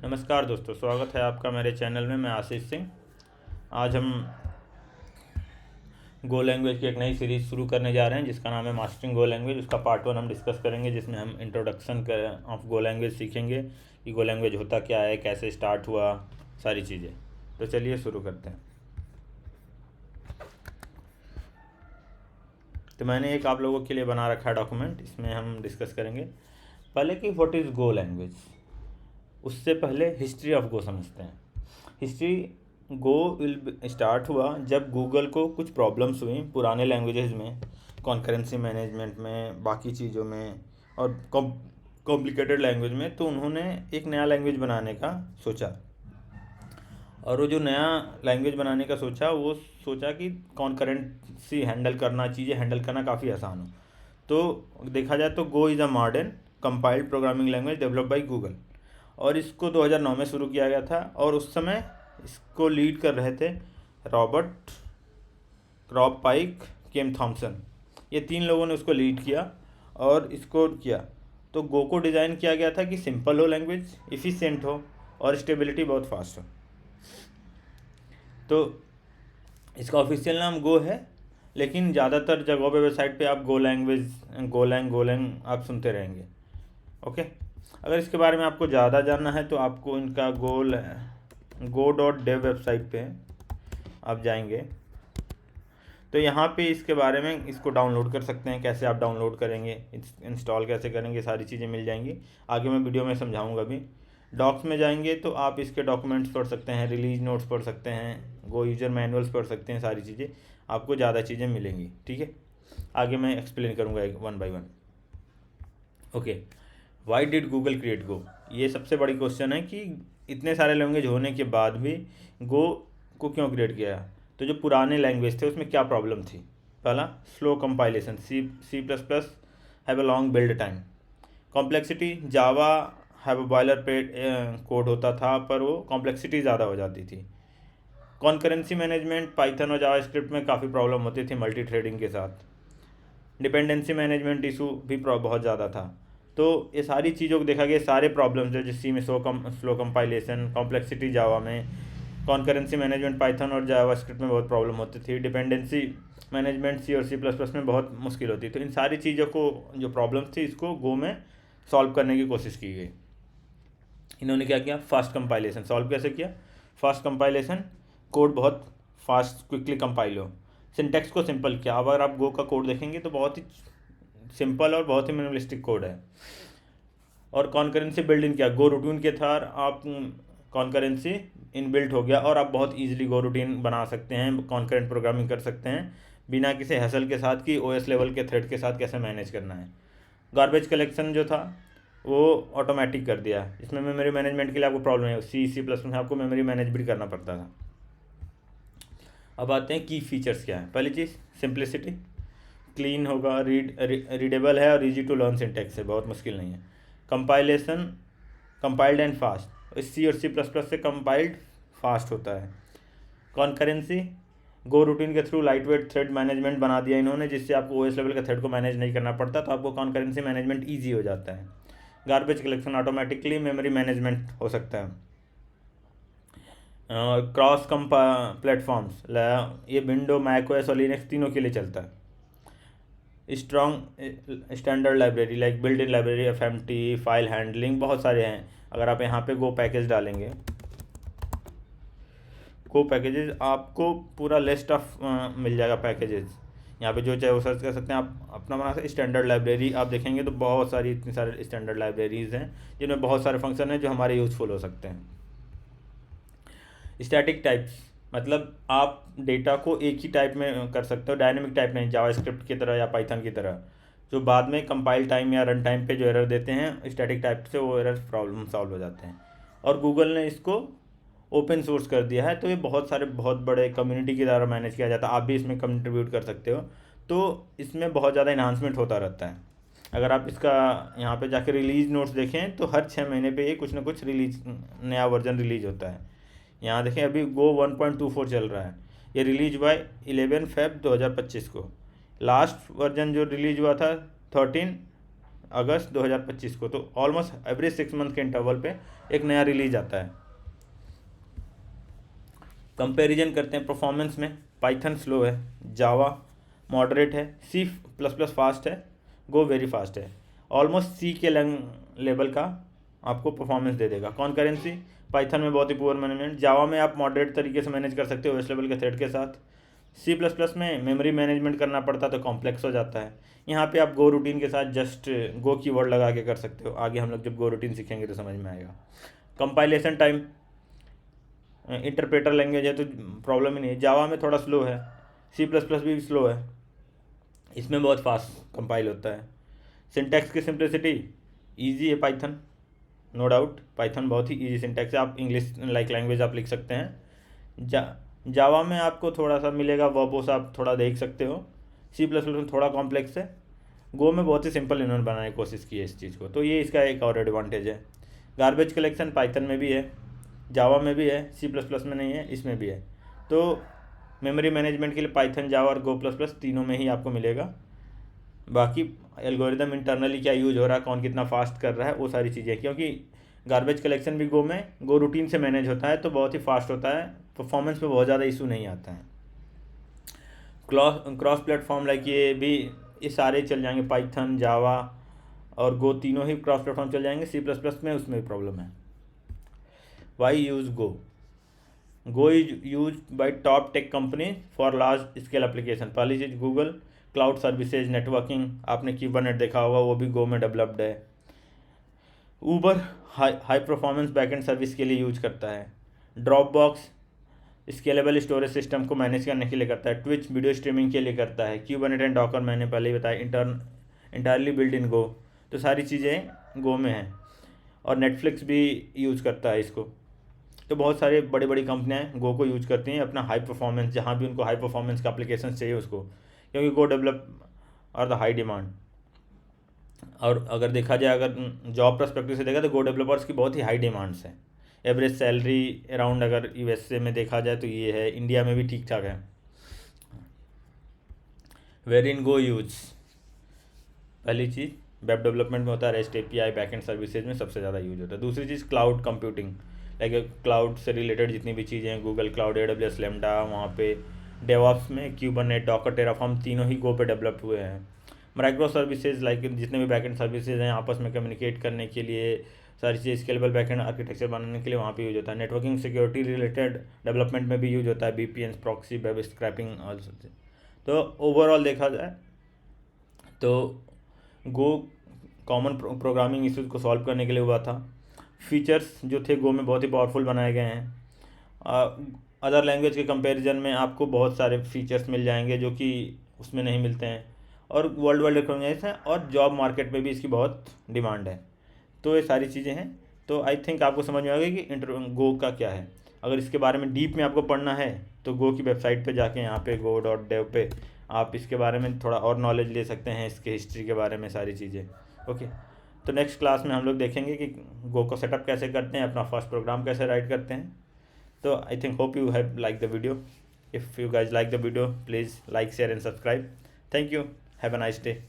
नमस्कार दोस्तों, स्वागत है आपका मेरे चैनल में। मैं आशीष सिंह। आज हम गो लैंग्वेज की एक नई सीरीज़ शुरू करने जा रहे हैं जिसका नाम है मास्टरिंग गो लैंग्वेज। उसका पार्ट 1 हम डिस्कस करेंगे, जिसमें हम इंट्रोडक्शन ऑफ गो लैंग्वेज सीखेंगे कि गो लैंग्वेज होता क्या है, कैसे स्टार्ट हुआ, सारी चीज़ें। तो चलिए शुरू करते हैं। तो मैंने एक आप लोगों के लिए बना रखा है डॉक्यूमेंट, इसमें हम डिस्कस करेंगे पहले कि व्हाट इज़ गो लैंग्वेज। उससे पहले हिस्ट्री ऑफ गो समझते हैं। हिस्ट्री गो विल स्टार्ट हुआ जब गूगल को कुछ प्रॉब्लम्स हुई पुराने लैंग्वेजेस में, कॉन्करेंसी मैनेजमेंट में, बाकी चीज़ों में और कॉम्प्लिकेटेड लैंग्वेज में। तो उन्होंने एक नया लैंग्वेज बनाने का सोचा, और वो जो नया लैंग्वेज बनाने का सोचा, वो सोचा कि कॉन्करेंसी हैंडल करना, चीज़ें हैंडल करना काफ़ी आसान हो। तो देखा जाए तो Go is a modern compiled programming language develop by Google, और इसको 2009 में शुरू किया गया था। और उस समय इसको लीड कर रहे थे रॉबर्ट क्रॉप पाइक, केम थॉम्सन। ये 3 लोगों ने उसको लीड किया और इसको किया। तो गो को डिज़ाइन किया गया था कि सिंपल हो लैंग्वेज, इफ़िशिएंट हो और स्टेबिलिटी बहुत फास्ट हो। तो इसका ऑफिशियल नाम गो है, लेकिन ज़्यादातर जगहों पे, वेबसाइट पे आप गो लैंग्वेज, गोलैंग आप सुनते रहेंगे। ओके। अगर इसके बारे में आपको ज़्यादा जानना है तो आपको इनका go.dev वेबसाइट पे आप जाएंगे तो यहाँ पे इसके बारे में, इसको डाउनलोड कर सकते हैं। कैसे आप डाउनलोड करेंगे, इंस्टॉल कैसे करेंगे, सारी चीज़ें मिल जाएंगी। आगे मैं वीडियो में समझाऊंगा भी। डॉक्स में जाएंगे तो आप इसके डॉक्यूमेंट्स पढ़ सकते हैं, रिलीज नोट्स पढ़ सकते हैं, गो यूजर मैनुअल्स पढ़ सकते हैं। सारी चीज़ें आपको ज़्यादा चीज़ें मिलेंगी। ठीक है, आगे मैं एक्सप्लेन करूँगा one by one. Okay, why did Google create Go? ये सबसे बड़ी क्वेश्चन है कि इतने सारे लैंग्वेज होने के बाद भी गो को क्यों क्रिएट किया। तो जो पुराने लैंग्वेज थे उसमें क्या प्रॉब्लम थी? पहला, slow compilation. C plus plus have a long build time. Complexity, Java have a boilerplate code होता था, पर वो कॉम्प्लेक्सिटी ज़्यादा हो जाती थी। कॉन्करेंसी मैनेजमेंट, पाइथन और जावास्क्रिप्ट में काफ़ी प्रॉब्लम होती थी मल्टी थ्रेडिंग के साथ। डिपेंडेंसी मैनेजमेंट इशू भी बहुत ज़्यादा था। तो ये सारी चीज़ों को देखा गया, सारे प्रॉब्लम्स जो सी में स्लो कंपाइलेशन, कॉम्प्लेक्सिटी जावा में, कॉन्करेंसी मैनेजमेंट पाइथन और जावास्क्रिप्ट में बहुत प्रॉब्लम होती थी, डिपेंडेंसी मैनेजमेंट सी और सी प्लस प्लस में बहुत मुश्किल होती। तो इन सारी चीज़ों को, जो प्रॉब्लम्स थी, इसको गो में सॉल्व करने की कोशिश की गई। इन्होंने क्या किया? Fast compilation. सॉल्व कैसे किया? फास्ट कंपाइलेशन, कोड बहुत फास्ट क्विकली कंपाइल हो। सिंटेक्स को सिंपल किया। अब अगर आप गो का कोड देखेंगे तो बहुत ही सिंपल और बहुत ही मिनिमलिस्टिक कोड है। और कॉन्करेंसी बिल्ड इन किया। गो रूटीन के थ्रू आप कॉन्करेंसी इन बिल्ट हो गया, और आप बहुत ईजिली गो रूटीन बना सकते हैं, कॉन्करेंट प्रोग्रामिंग कर सकते हैं बिना किसी हैसल के साथ कि ओएस लेवल के थ्रेड के साथ कैसे मैनेज करना है। गार्बेज कलेक्शन जो था वो ऑटोमेटिक कर दिया। इसमें मेमोरी मैनेजमेंट के लिए आपको प्रॉब्लम है, सी प्लस में आपको मेमोरी मैनेज भी करना पड़ता था। अब आते हैं की फीचर्स क्या है। पहली चीज़, सिंप्लिसिटी। क्लीन होगा, रीडेबल है और इजी टू लर्न सिंटेक्स है, बहुत मुश्किल नहीं है। Compilation, compiled and fast. C और सी प्लस प्लस से कंपाइल्ड फास्ट होता है। कॉन्करेंसी, गो रूटीन के through light weight thread management बना दिया इन्होंने, जिससे आपको ओएस लेवल के थ्रेड को मैनेज नहीं करना पड़ता, तो आपको कॉन्करेंसी मैनेजमेंट ईजी हो जाता है। Garbage collection, automatically memory management हो सकता है। क्रॉस प्लेटफॉर्म्स, ये विंडो, मैकओएस और लिनक्स तीनों के लिए चलता है। Strong standard library, like built in library, FMT, file handling, बहुत सारे हैं। अगर आप यहाँ पे गो पैकेज डालेंगे, गो पैकेजेस, आपको पूरा लिस्ट ऑफ मिल जाएगा पैकेजेस। यहाँ पे जो चाहे वो सर्च कर सकते हैं, आप अपना बना सकते। स्टैंडर्ड लाइब्रेरी आप देखेंगे तो बहुत सारी, इतनी सारे स्टैंडर्ड लाइब्रेरीज़ हैं जिनमें बहुत सारे फंक्शन हैं जो हमारे यूज़फुल हो सकते हैं। स्टैटिक टाइप्स, मतलब आप डेटा को एक ही टाइप में कर सकते हो, डायनेमिक टाइप में, जावास्क्रिप्ट की तरह या पाइथन की तरह, जो बाद में कंपाइल टाइम या रन टाइम पे जो एरर देते हैं, स्टैटिक टाइप से वो एरर प्रॉब्लम सॉल्व हो जाते हैं। और गूगल ने इसको ओपन सोर्स कर दिया है, तो ये बहुत बड़े कम्युनिटी की द्वारा मैनेज किया जाता है। आप भी इसमें कंट्रीब्यूट कर सकते हो, तो इसमें बहुत ज़्यादा इन्हांसमेंट होता रहता है। अगर आप इसका यहाँ पे जाकर रिलीज नोट्स देखें तो हर 6 महीने पे ये कुछ ना कुछ नया वर्जन रिलीज होता है। यहाँ देखें, अभी गो 1.24 चल रहा है। ये रिलीज हुआ है 11 फेब 2025 को। लास्ट वर्जन जो रिलीज हुआ था 13 अगस्त 2025 को। तो ऑलमोस्ट एवरी 6 मंथ के इंटरवल पे एक नया रिलीज आता है। कंपैरिजन करते हैं परफॉर्मेंस में, पाइथन स्लो है, जावा मॉडरेट है, सी प्लस प्लस फास्ट है, गो वेरी फास्ट है। ऑलमोस्ट सी के लेवल का आपको परफॉर्मेंस दे देगा। कॉन्करेंसी पाइथन में बहुत ही पुअर मैनेजमेंट, जावा में आप मॉडरेट तरीके से मैनेज कर सकते हो वेस्ट लेवल के थ्रेड के साथ। सी प्लस प्लस में मेमोरी मैनेजमेंट करना पड़ता तो कॉम्प्लेक्स हो जाता है। यहाँ पे आप गो रूटीन के साथ जस्ट गो कीवर्ड लगा के कर सकते हो। आगे हम लोग जब गो रूटीन सीखेंगे तो समझ में आएगा। कंपाइलेशन टाइम, इंटरप्रेटर लैंग्वेज है तो प्रॉब्लम ही नहीं है। जावा में थोड़ा स्लो है, सी प्लस प्लस भी स्लो है, इसमें बहुत फास्ट कंपाइल होता है। सिंटैक्स की सिंप्लिसिटी ईजी है पाइथन, नो डाउट पाइथन बहुत ही ईजी सिंटैक्स है। आप इंग्लिश लाइक लैंग्वेज आप लिख सकते हैं। जावा में आपको थोड़ा सा मिलेगा, वर्बोस आप थोड़ा देख सकते हो। सी प्लस प्लस में थोड़ा कॉम्प्लेक्स है। गो में बहुत ही सिंपल इन्होंने बनाने की कोशिश की है इस चीज़ को, तो ये इसका एक और एडवांटेज है। गार्बेज कलेक्शन पाइथन में भी है, जावा में भी है, सी प्लस प्लस में नहीं है, इसमें भी है। तो मेमोरी मैनेजमेंट के लिए पाइथन, जावा और गो प्लस प्लस तीनों में ही आपको मिलेगा। बाकी एल्गोरिदम इंटरनली क्या यूज हो रहा है, कौन कितना फास्ट कर रहा है, वो सारी चीज़ें, क्योंकि गार्बेज कलेक्शन भी गो में गो रूटीन से मैनेज होता है तो बहुत ही फास्ट होता है, परफॉर्मेंस पे बहुत ज़्यादा इशू नहीं आता है। क्रॉस प्लेटफॉर्म लाइक ये सारे चल जाएंगे, पाइथन, जावा और गो तीनों ही क्रॉस प्लेटफॉर्म चल जाएंगे। सी प्लस प्लस में उसमें भी प्रॉब्लम है। Why use Go? Go is use by top tech company for large scale application. पहली चीज़ गूगल क्लाउड सर्विसेज, नेटवर्किंग, आपने क्यूबरनेट देखा होगा, वो भी गो में डेवलप्ड है। Uber high performance backend service के लिए यूज करता है। ड्रॉपबॉक्स स्केलेबल स्टोरेज सिस्टम को मैनेज करने के लिए करता है। ट्विच वीडियो स्ट्रीमिंग के लिए करता है। क्यूबरनेट एंड डॉकर मैंने पहले ही बताया, इंटायरली बिल्ड इन गो, तो सारी चीज़ें गो में हैं। और नेटफ्लिक्स भी यूज़ करता है इसको। तो बहुत सारे बड़ी बड़ी कंपनियां गो को यूज करती हैं अपना हाई परफॉर्मेंस, जहाँ भी उनको हाई परफॉर्मेंस का एप्लीकेशन चाहिए उसको, क्योंकि गो डेवलप और द हाई डिमांड। और अगर देखा जाए, अगर जॉब पर्सपेक्टिव से देखा तो गो डेवलपर्स की बहुत ही हाई डिमांड्स हैं। एवरेज सैलरी अराउंड अगर यूएसए में देखा जाए तो ये है, इंडिया में भी ठीक ठाक है। वेर इन गो यूज, पहली चीज़ वेब डेवलपमेंट में होता है, रेस्ट एपीआई, बैकएंड सर्विसेज में सबसे ज़्यादा यूज होता है। दूसरी चीज़ क्लाउड कंप्यूटिंग, लाइक क्लाउड से रिलेटेड जितनी भी चीज़ें हैं, गूगल क्लाउड, AWS, लैम्डा, वहाँ पे डेवऑप्स में क्यूबरनेट, डॉकर, टेराफॉर्म तीनों ही गो पे डेवलप हुए हैं। माइक्रो सर्विसेज लाइक जितने भी बैकएंड सर्विसेज हैं आपस में कम्युनिकेट करने के लिए, सारी चीज़ स्केलेबल बैकएंड आर्किटेक्चर बनाने के लिए वहाँ पे यूज होता है। नेटवर्किंग सिक्योरिटी रिलेटेड डेवलपमेंट में भी यूज होता है, VPN, proxy, web scrapping all. तो ओवरऑल देखा जाए तो गो कॉमन प्रोग्रामिंग इश्यूज को सॉल्व करने के लिए हुआ था। फीचर्स जो थे गो में बहुत ही पावरफुल बनाए गए हैं। अदर लैंग्वेज के कंपैरिजन में आपको बहुत सारे फीचर्स मिल जाएंगे जो कि उसमें नहीं मिलते हैं, और वर्ल्ड वाइड रिकॉग्नाइज है, और जॉब मार्केट में भी इसकी बहुत डिमांड है। तो ये सारी चीज़ें हैं। तो आई थिंक आपको समझ में आ गई कि गो का क्या है। अगर इसके बारे में डीप में आपको पढ़ना है तो गो की वेबसाइट पे जाके यहाँ पे go.dev पे आप इसके बारे में थोड़ा और नॉलेज ले सकते हैं, इसके हिस्ट्री के बारे में सारी चीज़ें। ओके, तो नेक्स्ट क्लास में हम लोग देखेंगे कि गो को सेटअप कैसे करते हैं, अपना फर्स्ट प्रोग्राम कैसे राइट करते हैं। तो I think hope you have like the video. If you guys like the video, please like, share and subscribe. Thank you, have a nice day.